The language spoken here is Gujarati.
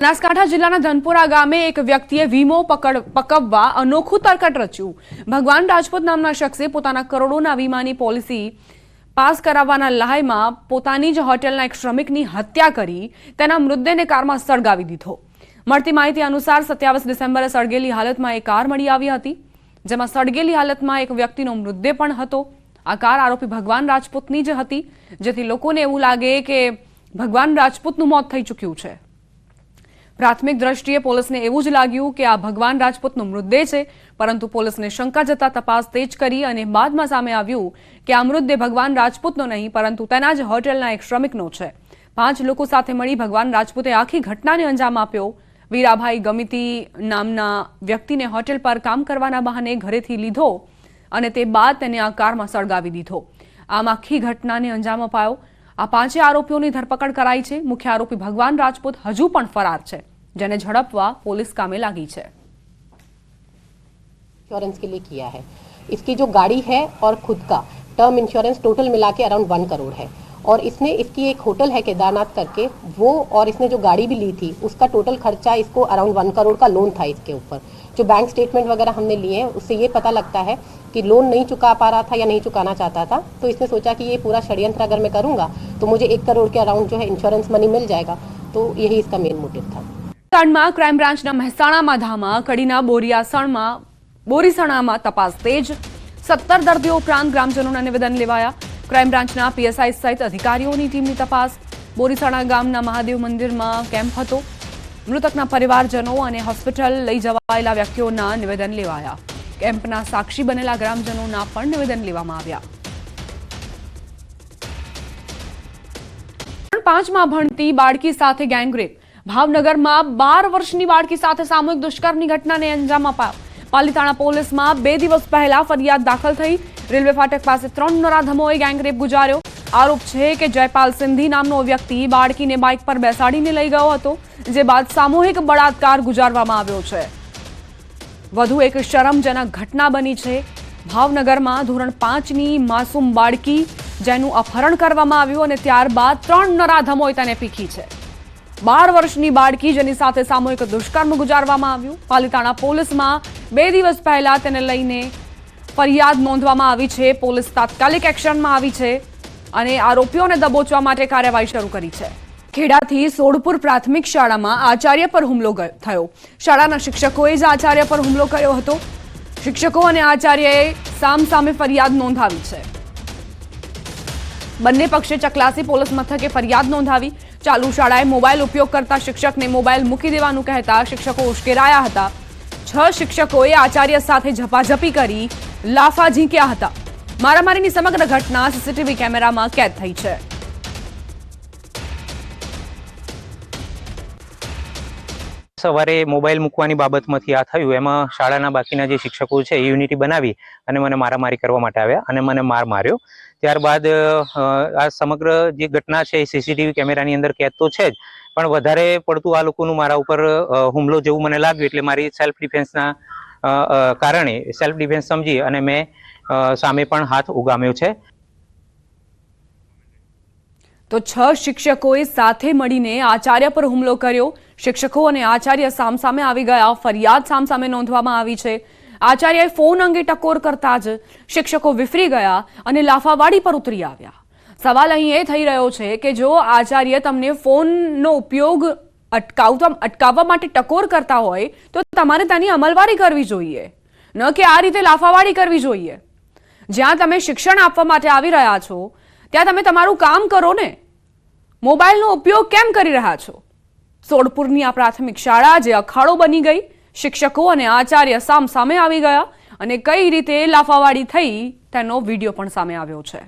બનાસકાંઠા જિલ્લાના ધનપુરા ગામે એક વ્યક્તિએ વીમો પકવવા અનોખું તરકટ રચ્યું। ભગવાન રાજપૂત નામના શખ્સે પોતાના કરોડોના વીમાની પોલિસી પાસ કરાવવાના લહાયમાં પોતાની જ હોટેલના એક શ્રમિકની હત્યા કરી તેના મૃતદેહને કારમાં સળગાવી દીધો। મળતી માહિતી અનુસાર 27 ડિસેમ્બરે સળગેલી હાલતમાં એક કાર મળી આવી હતી, જેમાં સળગેલી હાલતમાં એક વ્યક્તિનો મૃતદેહ પણ હતો। આ કાર આરોપી ભગવાન રાજપૂતની જ હતી, જેથી લોકોને એવું લાગે કે ભગવાન રાજપૂતનું મોત થઈ ચૂક્યું છે। પ્રાથમિક દ્રષ્ટિએ પોલીસને એવું જ લાગ્યું કે આ ભગવાન રાજપૂતનો મૃતદેહ છે, પરંતુ પોલીસને શંકા જતા તપાસ તેજ કરી અને બાદમાં સામે આવ્યું કે આ મૃતદેહ ભગવાન રાજપૂતનો નહીં, પરંતુ તેના જ હોટેલના એક શ્રમિકનો છે। 5 લોકો સાથે મળી ભગવાન રાજપૂતે આખી ઘટનાને અંજામ આપ્યો। વીરાભાઈ ગમિતી નામના વ્યક્તિને હોટેલ પર કામ કરવાના બહાને ઘરેથી લીધો અને તે બાદ તેને આ કારમાં સળગાવી દીધો। આમ આખી ઘટનાને અંજામ અપાયો। આ 5 આરોપીઓની ધરપકડ કરાઈ છે। મુખ્ય આરોપી ભગવાન રાજપૂત હજુ પણ ફરાર છે, જેને ઝડપવા पुलिस कामे लागी है। इंश्योरेंस के लिए किया है। इसकी जो गाड़ी है और खुद का टर्म इंश्योरेंस टोटल मिला के अराउंड 1 करोड़ है, और इसने इसकी एक होटल है केदारनाथ करके, वो और इसने जो गाड़ी भी ली थी उसका टोटल खर्चा इसको अराउंड 1 करोड़ का लोन था। इसके ऊपर जो बैंक स्टेटमेंट वगैरह हमने लिए हैं उससे ये पता लगता है कि लोन नहीं चुका पा रहा था या नहीं चुकाना चाहता था, तो इसने सोचा कि ये पूरा षड्यंत्र अगर मैं करूंगा तो मुझे 1 करोड़ के अराउंड जो है इंश्योरेंस मनी मिल जाएगा, तो यही इसका मेन मोटिव था। क्राइम ब्रांचना મહેસાણામાં ધામા કડીના બોરીસણામાં તપાસ તેજ। 17 દર્દીઓ ઉપરાંત ગ્રામજનોના નિવેદન લેવાયા। ક્રાઇમ બ્રાન્ચના પીએસઆઈ સહિત અધિકારીઓની ટીમની તપાસ। બોરીસણા ગામના મહાદેવ મંદિરમાં કેમ્પ હતો। મૃતકના પરિવારજનો અને હોસ્પિટલ લઈ જવાયેલા વ્યક્તિઓના નિવેદન લેવાયા। કેમ્પના સાક્ષી બનેલા ગ્રામજનોના પણ નિવેદન લેવામાં આવ્યા। 5માં ભણતી બાળકી સાથે ગેંગરેપ। ભાવનગરમાં 12 વર્ષની બાળકી સાથે સામૂહિક દુષ્કર્મની ઘટનાને અંજામ અપાયો। પાલીતાણા પોલીસમાં 2 દિવસ પહેલા ફરિયાદ દાખલ થઈ। રેલવે ફાટક પાસે 3 નરાધમોએ ગેંગરેપ ગુજાર્યો। આરોપ છે કે જયપાલ સિંધી નામનો વ્યક્તિ બાળકીને બાઇક પર બેસાડીને લઈ ગયો હતો, જે બાદ સામૂહિક બળાત્કાર ગુજારવામાં આવ્યો છે। વધુ એક શરમજનક ઘટના બની છે। ભાવનગરમાં ધોરણ 5ની માસૂમ બાળકી જેનું અપહરણ કરવામાં આવ્યું અને ત્યારબાદ 3 નરાધમોએ તેને પીખી છે। 12 વર્ષની બાળકી જેની સાથે સામૂહિક દુષ્કર્મ ગુજારવામાં આવ્યું। પાલીતાણા પોલીસમાં 2 દિવસ પહેલા તેને લઈને ફરિયાદ નોંધવામાં આવી છે। પોલીસ તાત્કાલિક એક્શનમાં આવી છે અને આરોપીઓને દબોચવા માટે કાર્યવાહી શરૂ કરી છે। ખેડાથી સોડપુર પ્રાથમિક શાળામાં આચાર્ય પર હુમલો થયો। શાળાના શિક્ષકોએ જ આચાર્ય પર હુમલો કર્યો હતો। શિક્ષકો અને આચાર્યએ સામસામે ફરિયાદ નોંધાવી છે। બંને પક્ષે ચકલાસી પોલીસ મથકે ફરિયાદ નોંધાવી। ચાલુ શાળાએ મોબાઈલ ઉપયોગ કરતા શિક્ષકને મોબાઈલ મૂકી દેવાનું કહેતા શિક્ષકો ઉશ્કેરાયા હતા। 6 શિક્ષકોએ આચાર્ય સાથે ઝપાઝપી કરી લાફા ઝીંક્યા હતા। મારામારીની સમગ્ર ઘટના સીસીટીવી કેમેરામાં કેદ થઈ છે। સવારે મોબાઈલ મૂકવાની બાબતમાંથી આ થયું। એમાં શાળાના બાકીના જે શિક્ષકો છે એ યુનિટી બનાવી અને મને મારામારી કરવા માટે આવ્યા અને મને માર માર્યો। ત્યારબાદ આ સમગ્ર જે ઘટના છે એ સીસીટીવી કેમેરાની અંદર કેદ તો છે જ, પણ વધારે પડતું આ લોકોનું મારા ઉપર હુમલો જેવું મને લાગ્યું, એટલે મારી સેલ્ફ ડિફેન્સના કારણે સેલ્ફ ડિફેન્સ સમજી અને મેં સામે પણ હાથ ઉગામ્યો છે। તો 6 શિક્ષકોએ સાથે મળીને આચાર્ય પર હુમલો કર્યો। શિક્ષકો અને આચાર્ય સામસામે આવી ગયા। ફરિયાદ સામસામે નોંધવામાં આવી છે। આચાર્યએ ફોન અંગે ટકોર કરતા જ શિક્ષકો વિફરી ગયા અને લાફાવાડી પર ઉતરી આવ્યા। સવાલ અહીં એ થઈ રહ્યો છે કે જો આચાર્ય તમને ફોનનો ઉપયોગ અટકાવવા માટે ટકોર કરતા હોય તો તમારે તેની અમલવારી કરવી જોઈએ, ન કે આ રીતે લાફાવાડી કરવી જોઈએ। જ્યાં તમે શિક્ષણ આપવા માટે આવી રહ્યા છો ત્યાં તમે તમારું કામ કરો ને, મોબાઈલનો ઉપયોગ કેમ કરી રહ્યા છો? સોડપુરની આ પ્રાથમિક શાળા જે અખાડો બની ગઈ। શિક્ષકો અને આચાર્ય સામસામે આવી ગયા અને કઈ રીતે લાફાવાડી થઈ તેનો વિડીયો પણ સામે આવ્યો છે।